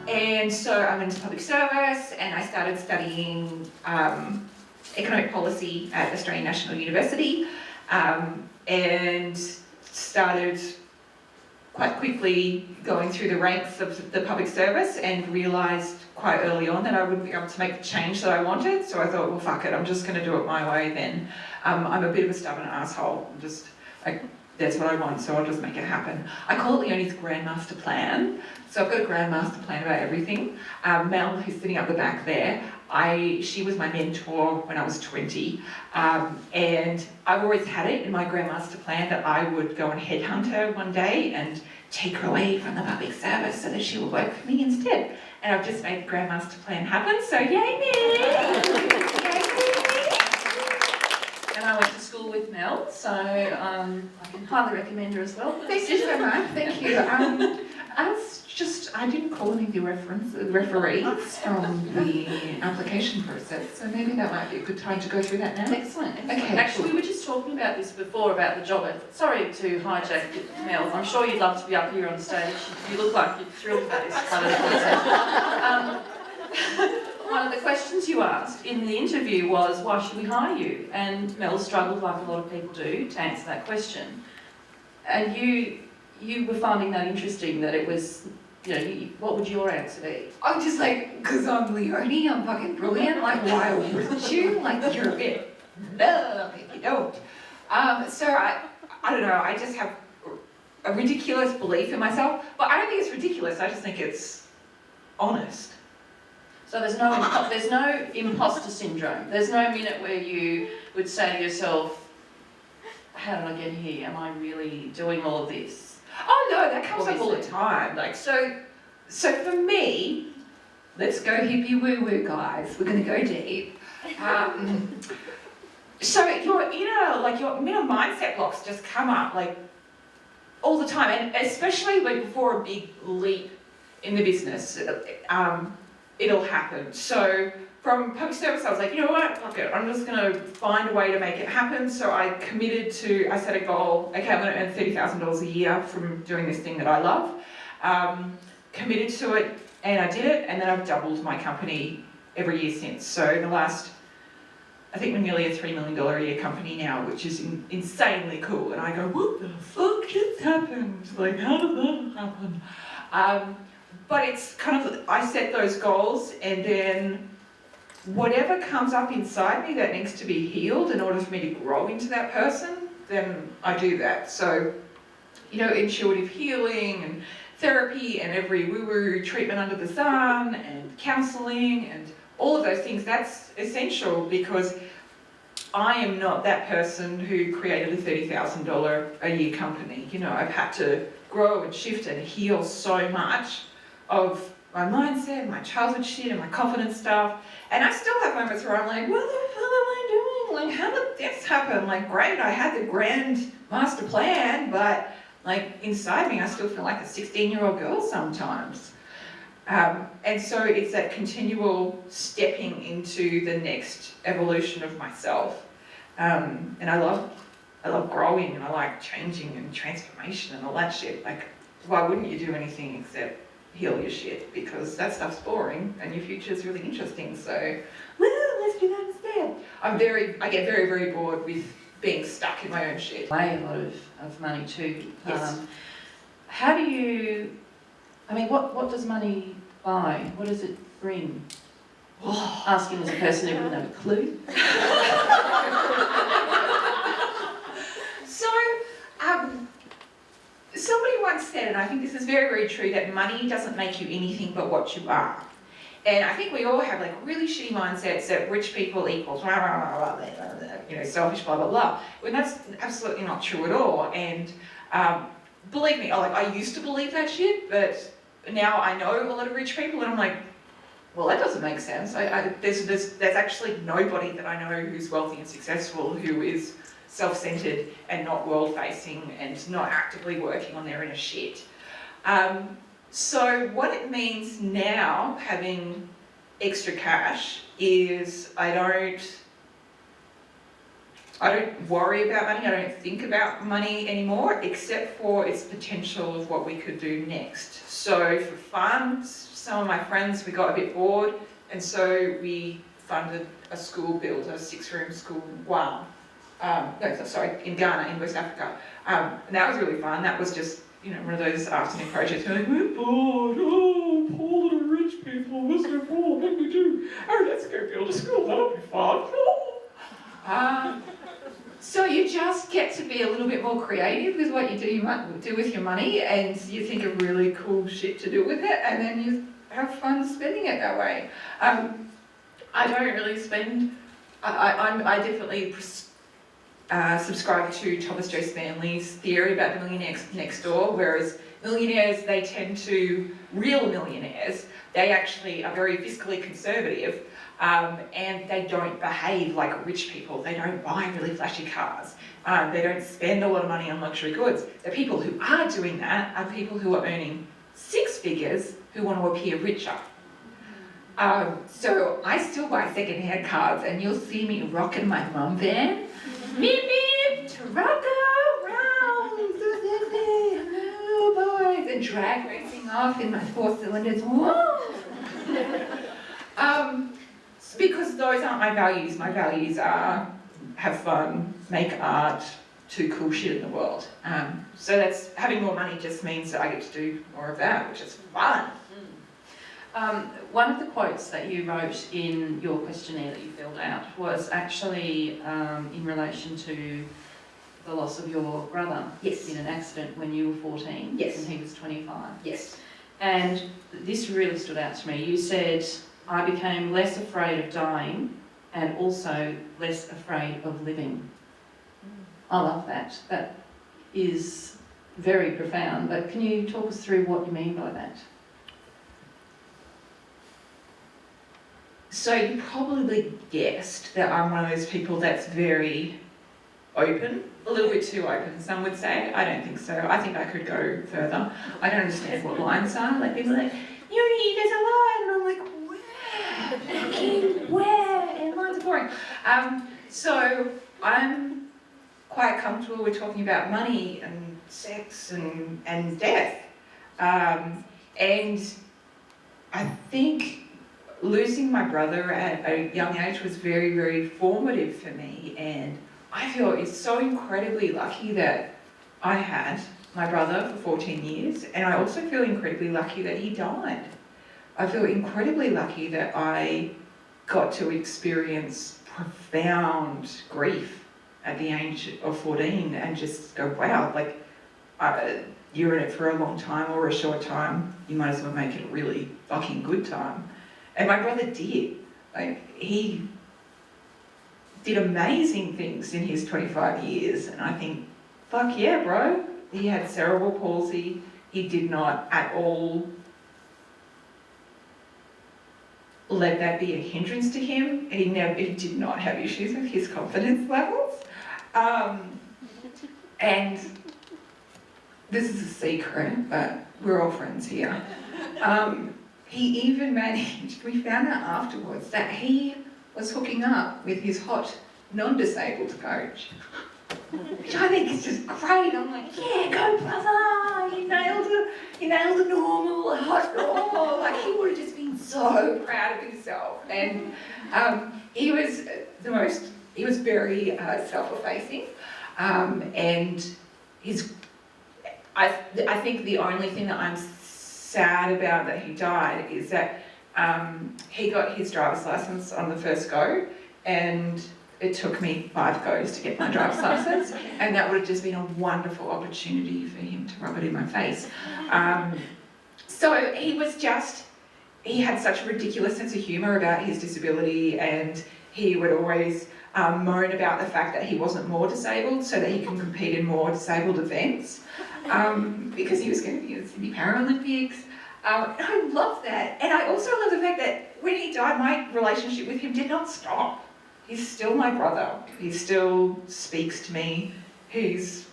And so I went into public service and I started studying economic policy at Australian National University, and started quite quickly going through the ranks of the public service and realised quite early on that I wouldn't be able to make the change that I wanted. So I thought, well, fuck it, I'm just going to do it my way then. I'm a bit of a stubborn asshole. I'm just like, that's what I want, so I'll just make it happen. I call it Leonie's Grandmaster Plan. So I've got a Grandmaster Plan about everything. Mel, who's sitting up the back there, she was my mentor when I was 20, and I've always had it in my Grandmaster Plan that I would go and headhunt her one day and take her away from the public service so that she would work for me instead. And I've just made the Grandmaster Plan happen, so yay me! Yay me! And I went to school with Mel, so I can highly recommend her as well. Thank you so much, thank you. I didn't call any of the referees from the application process, so maybe that might be a good time to go through that now. Excellent. Okay. Actually, we were just talking about this before, about the job. Sorry to hijack Mel. I'm sure you'd love to be up here on stage. You look like you're thrilled about this part of the conversation. One of the questions you asked in the interview was, why should we hire you? And Mel struggled, like a lot of people do, to answer that question. And you were finding that interesting, that it was, you know, what would your answer be? I'm just like, because I'm Leonie, I'm fucking brilliant, like why wouldn't you? Like you're a bit, no, if you don't. So I don't know, I just have a ridiculous belief in myself, but I don't think it's ridiculous, I just think it's honest. So there's no imposter syndrome. There's no minute where you would say to yourself, how did I get here? Am I really doing all of this? Oh no, that comes up all the time. Like so for me, let's go hippie woo woo, guys. We're going to go deep. So your inner mindset blocks just come up like all the time, and especially when before a big leap in the business, it'll happen. So from public service, I was like, you know what, fuck it, I'm just going to find a way to make it happen. So I set a goal, okay, I'm going to earn $30,000 a year from doing this thing that I love. Committed to it, and I did it, and then I've doubled my company every year since. So in the last, I think we're nearly a $3 million a year company now, which is insanely cool. And I go, what the fuck just happened? Like, how did that happen? But it's kind of, I set those goals, and then whatever comes up inside me that needs to be healed in order for me to grow into that person, then I do that. So, you know, intuitive healing and therapy and every woo-woo treatment under the sun and counselling and all of those things, that's essential because I am not that person who created a $30,000 a year company. You know, I've had to grow and shift and heal so much of my mindset, my childhood shit and my confidence stuff. And I still have moments where I'm like, what the hell am I doing? Like, how did this happen? Like, great, I had the grand master plan, but like inside me, I still feel like a 16-year-old girl sometimes. And so it's that continual stepping into the next evolution of myself. And I love growing, and I like changing and transformation and all that shit. Like, why wouldn't you do anything except heal your shit? Because that stuff's boring and your future's really interesting. So, well, let's do that instead. I get very, very bored with being stuck in my own shit. A lot of money too. Yes. How do you, I mean, what does money buy? What does it bring? Asking as a person who wouldn't have a clue. So, somebody once said, and I think this is very, very true, that money doesn't make you anything but what you are. And I think we all have like really shitty mindsets that rich people equals blah, blah, blah, blah, you know, selfish, blah, blah, blah. When that's absolutely not true at all. And believe me, I used to believe that shit, but now I know a lot of rich people, and I'm like, well, that doesn't make sense. There's actually nobody that I know who's wealthy and successful who is self-centered and not world-facing and not actively working on their inner shit. So what it means now, having extra cash, is I don't worry about money, I don't think about money anymore, except for its potential of what we could do next. So for fun, some of my friends, we got a bit bored, and so we funded a school build, a 6-room school in Guam. In Ghana, in West Africa. And that was really fun. That was just, one of those afternoon projects. We're like, we're bored, poor little rich people, we're so poor, what do we do? Oh, let's go build a school, that'll be fun. So you just get to be a little bit more creative with what you do with your money, and you think of really cool shit to do with it, and then you have fun spending it that way. I don't really spend. I definitely subscribe to Thomas J. Stanley's theory about the millionaire next door, whereas millionaires, real millionaires, they actually are very fiscally conservative. And they don't behave like rich people. They don't buy really flashy cars. They don't spend a lot of money on luxury goods. The people who are doing that are people who are earning 6 figures who want to appear richer. So I still buy second-hand cars, and you'll see me rocking my mum van. Meep meep, trucker round, hello boys, and drag racing off in my 4 cylinders. Whoa! Because those aren't my values. My values are have fun, make art, do cool shit in the world. So that's, having more money just means that I get to do more of that, which is fun. One of the quotes that you wrote in your questionnaire that you filled out was actually in relation to the loss of your brother. Yes. In an accident when you were 14. Yes. And he was 25. Yes. And this really stood out to me. You said, I became less afraid of dying and also less afraid of living. I love that. That is very profound, but can you talk us through what you mean by that? So you probably guessed that I'm one of those people that's very open, a little bit too open, some would say. I don't think so. I think I could go further. I don't understand what lines are. Like, people are like, Leonie, there's a line, and I'm like, where? And lines are boring. So I'm quite comfortable with talking about money and sex and death. And I think losing my brother at a young age was very, very formative for me, and I feel it's so incredibly lucky that I had my brother for 14 years, and I also feel incredibly lucky that he died. I feel incredibly lucky that I got to experience profound grief at the age of 14 and just go, wow, like, you're in it for a long time or a short time, you might as well make it a really fucking good time. And my brother did. Like, he did amazing things in his 25 years, and I think, fuck yeah, bro. He had cerebral palsy. He did not at all let that be a hindrance to him. He did not have issues with his confidence levels. And this is a secret, but we're all friends here. He even managed, we found out afterwards, that he was hooking up with his hot non-disabled coach, which I think is just great. I'm like, yeah, go brother, you nailed a normal, hot girl. Like, he would have just been so proud of himself. And he was very self-effacing, and I think the only thing that I'm sad about that he died is that he got his driver's license on the first go, and it took me 5 goes to get my driver's license, and that would have just been a wonderful opportunity for him to rub it in my face. So he had such a ridiculous sense of humour about his disability, and he would always moan about the fact that he wasn't more disabled so that he can compete in more disabled events, because he was going to be in the Sydney Paralympics. And I love that. And I also love the fact that when he died, my relationship with him did not stop. He's still my brother. He still speaks to me. He's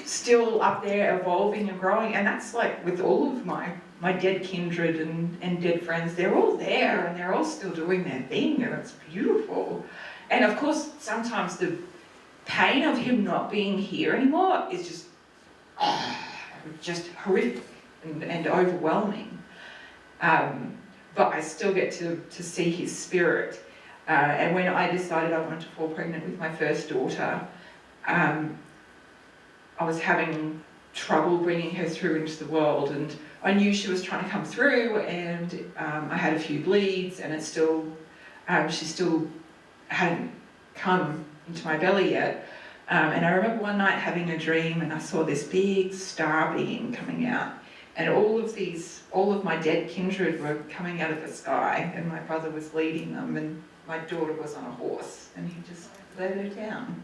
still up there evolving and growing. And that's like with all of my dead kindred and dead friends. They're all there, and they're all still doing their thing, and it's beautiful. And of course, sometimes the pain of him not being here anymore is just horrific and overwhelming. But I still get to see his spirit. And when I decided I wanted to fall pregnant with my first daughter, I was having trouble bringing her through into the world, and I knew she was trying to come through, and I had a few bleeds, and she still hadn't come into my belly yet. And I remember one night having a dream, and I saw this big star being coming out, and all of my dead kindred were coming out of the sky, and my brother was leading them, and my daughter was on a horse, and he just led her down.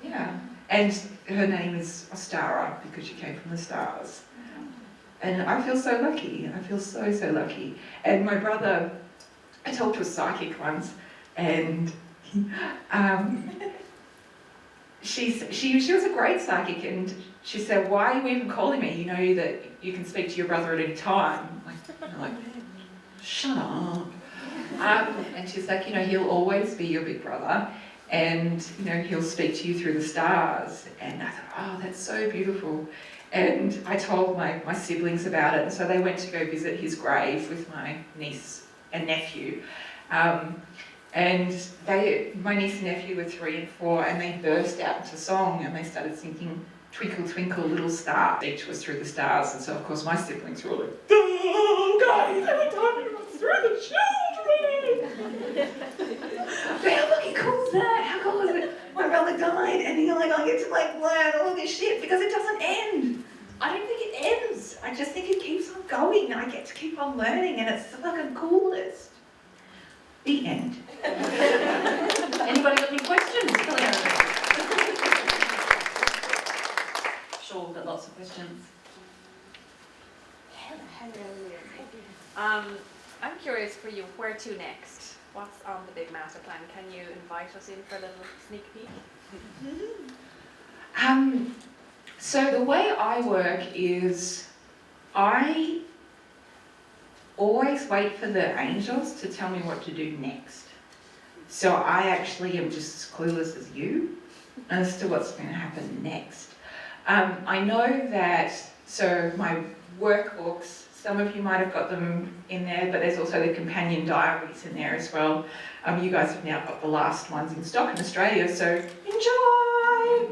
Yeah, and her name is Ostara because she came from the stars. And I feel so lucky. I feel so, so lucky. And my brother, I talked to a psychic once, and she was a great psychic, and she said, "Why are you even calling me? You know that you can speak to your brother at any time." I'm like, shut up. And she's like, he'll always be your big brother, and he'll speak to you through the stars. And I thought, oh, that's so beautiful. And I told my siblings about it, and so they went to go visit his grave with my niece and nephew. And my niece and nephew were 3 and 4, and they burst out into song, and they started singing "Twinkle, Twinkle, Little Star." Each was through the stars, and so of course my siblings were all like, "Oh, guys, every time you was through the children!" But how fucking cool is that? How cool is it? My brother died, and I get to learn all this shit because it doesn't end. I don't think it ends. I just think it keeps on going, and I get to keep on learning, and it's the fucking coolest. The end. Anybody got any questions? Sure, we've got lots of questions. I'm curious for you, where to next? What's on the big master plan? Can you invite us in for a little sneak peek? So the way I work is I always wait for the angels to tell me what to do next. So I actually am just as clueless as you as to what's going to happen next. I know that, so my workbooks, some of you might have got them in there, but there's also the companion diaries in there as well. You guys have now got the last ones in stock in Australia, so enjoy!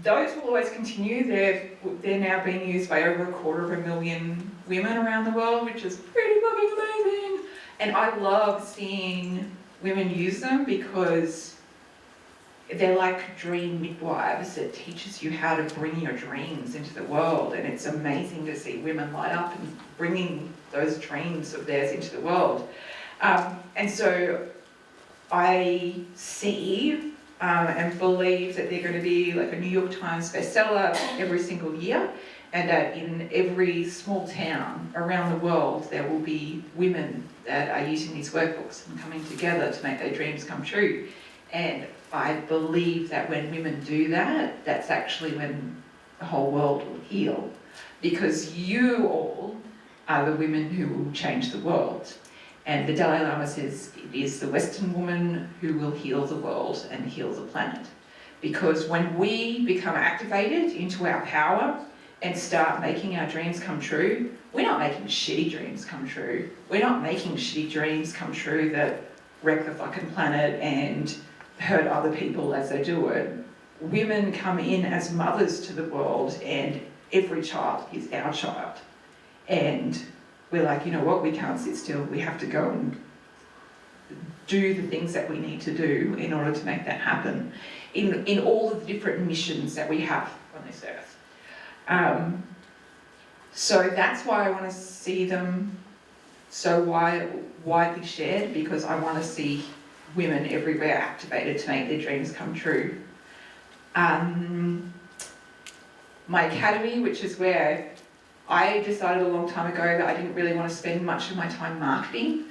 Those will always continue. They're now being used by over 250,000 women around the world, which is pretty fucking amazing. And I love seeing women use them because they're like dream midwives. It teaches you how to bring your dreams into the world, and it's amazing to see women light up and bringing those dreams of theirs into the world. And so I see and believe that they're going to be like a New York Times bestseller every single year, and that in every small town around the world there will be women that are using these workbooks and coming together to make their dreams come true. And I believe that when women do that, that's actually when the whole world will heal, because you all are the women who will change the world. And the Dalai Lama says it is the Western woman who will heal the world and heal the planet. Because when we become activated into our power and start making our dreams come true, we're not making shitty dreams come true. We're not making shitty dreams come true that wreck the fucking planet and hurt other people as they do it. Women come in as mothers to the world, and every child is our child. And we're like, you know what, we can't sit still. We have to go and do the things that we need to do in order to make that happen in all of the different missions that we have on this earth. So that's why I want to see them so widely shared, because I want to see women everywhere activated to make their dreams come true. My academy, which is where I decided a long time ago that I didn't really want to spend much of my time marketing.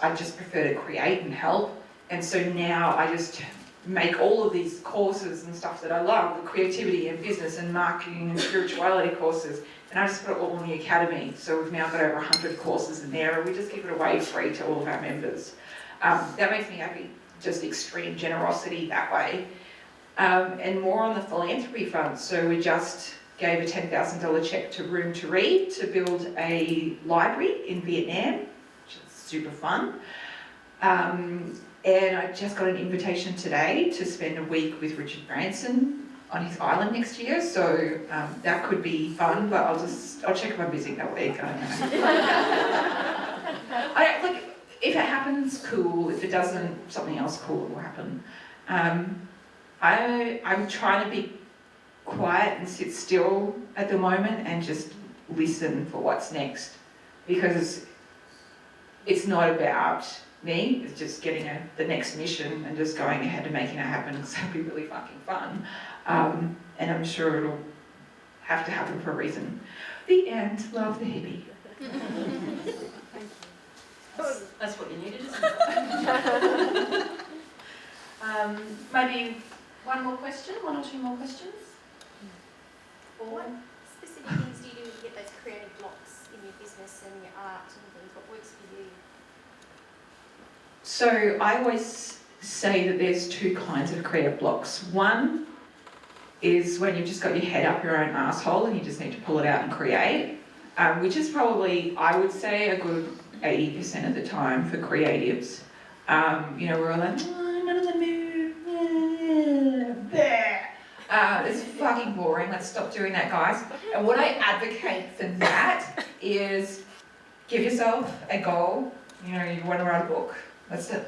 I just prefer to create and help. And so now I just make all of these courses and stuff that I love, the creativity and business and marketing and spirituality courses, and I just put it all in the academy. So we've now got over 100 courses in there, and we just give it away free to all of our members. That makes me happy, just extreme generosity that way. And more on the philanthropy front. So we just gave a $10,000 check to Room to Read to build a library in Vietnam, which is super fun. And I just got an invitation today to spend a week with Richard Branson on his island next year, so that could be fun, but I'll check if I'm busy that week, I don't know. Like, if it happens, cool. If it doesn't, something else cool will happen. I'm trying to be quiet and sit still at the moment and just listen for what's next, because it's not about me, it's just getting the next mission and just going ahead and making it happen, because it'll be really fucking fun. And I'm sure it'll have to happen for a reason. The end. Love the hippie. That's what you needed, isn't it? Maybe one more question, one or two more questions? What specific things do you do to get those creative blocks in your business and your art and things? What works for you? So I always say that there's two kinds of creative blocks. One is when you've just got your head up your own asshole and you just need to pull it out and create, which is probably, I would say, a good 80% of the time for creatives. You know, we're all like, oh, none of them move. It's fucking boring. Let's stop doing that, guys. And what I advocate for that is give yourself a goal. You know, you want to write a book. Let's say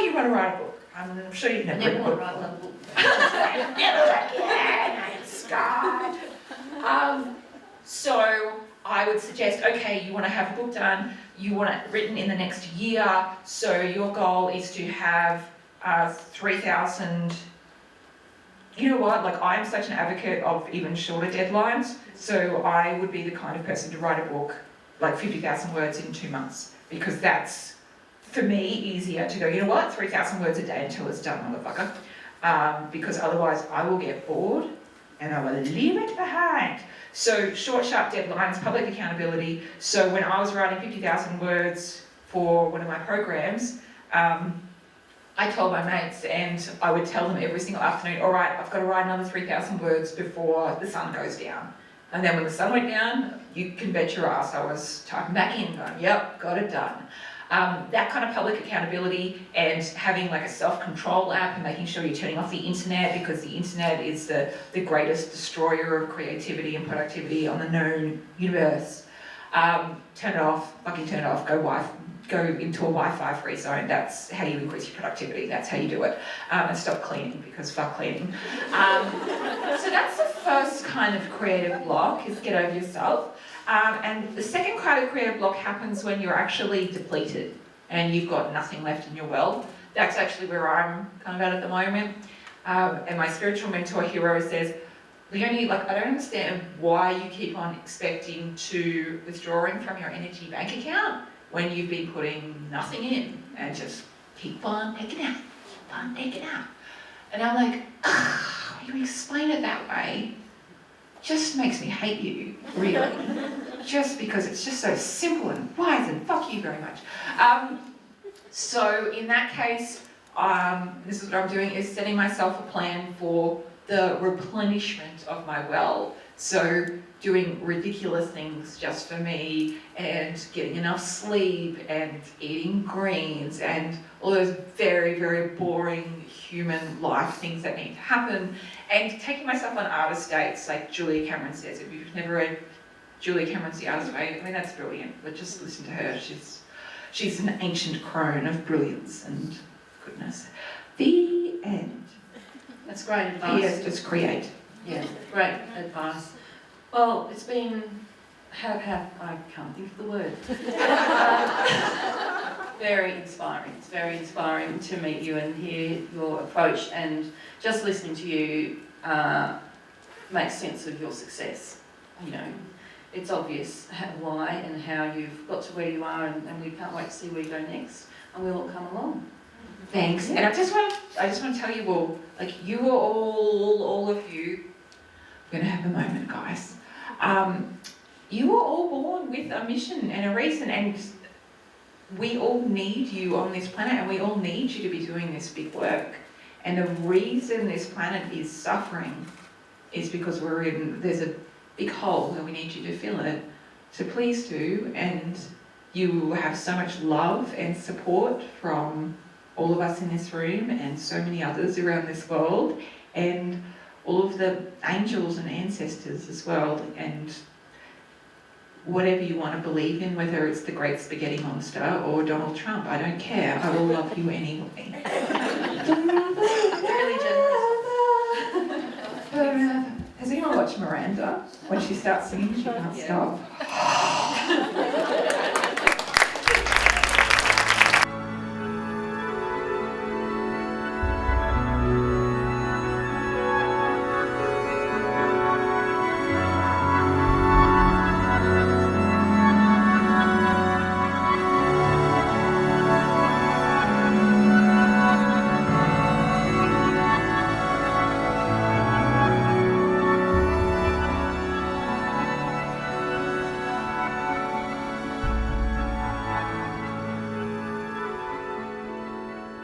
you want to write a book. I'm sure you've never written a book. Write one book. Never again. I'm scarred. So I would suggest, okay, you want to have a book done. You want it written in the next year. So your goal is to have 3,000. You know what? Like, I'm such an advocate of even shorter deadlines. So I would be the kind of person to write a book, like 50,000 words in 2 months, because that's, for me, easier to go, you know what, 3,000 words a day until it's done, motherfucker. Because otherwise I will get bored and I will leave it behind. So short, sharp deadlines, public accountability. So when I was writing 50,000 words for one of my programs, I told my mates, and I would tell them every single afternoon, all right, I've got to write another 3,000 words before the sun goes down. And then when the sun went down, you can bet your ass I was typing back in, going, yep, got it done. That kind of public accountability and having like a self-control app and making sure you're turning off the internet, because the internet is the greatest destroyer of creativity and productivity on the known universe. Turn it off, fucking turn it off, go into a Wi-Fi free zone. That's how you increase your productivity. That's how you do it. And stop cleaning, because fuck cleaning. So that's the first kind of creative block, is get over yourself. And the second kind of creative block happens when you're actually depleted and you've got nothing left in your well. That's actually where I'm kind of at the moment. And my spiritual mentor hero says, Leonie, like, I don't understand why you keep on expecting to withdrawing from your energy bank account when you've been putting nothing in, and just keep on taking out, keep on taking out. And I'm like, when you explain it that way, just makes me hate you, really. Just because it's just so simple and wise, and fuck you very much. So in that case, this is what I'm doing, is setting myself a plan for the replenishment of my well. So doing ridiculous things just for me, and getting enough sleep, and eating greens, and all those very, very boring human life things that need to happen, and taking myself on artist dates, like Julia Cameron says. If you've never read Julia Cameron's The Artist Way, I mean, that's brilliant, but just listen to her. She's an ancient crone of brilliance and goodness. The end. That's great advice. P.S. Just create. Yeah, great advice. Well, it's been, I can't think of the word. Very inspiring. It's very inspiring to meet you and hear your approach, and just listening to you makes sense of your success. You know, it's obvious why and how you've got to where you are, and we can't wait to see where you go next, and we'll all come along. Thanks. And I just want to tell you all, like, you are all of you, we're going to have a moment, guys. You were all born with a mission and a reason, and we all need you on this planet, and we all need you to be doing this big work. And the reason this planet is suffering is because there's a big hole and we need you to fill it. So please do, and you will have so much love and support from all of us in this room and so many others around this world, and all of the angels and ancestors as well, and whatever you want to believe in, whether it's the Great Spaghetti Monster or Donald Trump, I don't care. I will love you anyway. Really generous. Has anyone watched Miranda? When she starts singing, she can't Yeah. stop.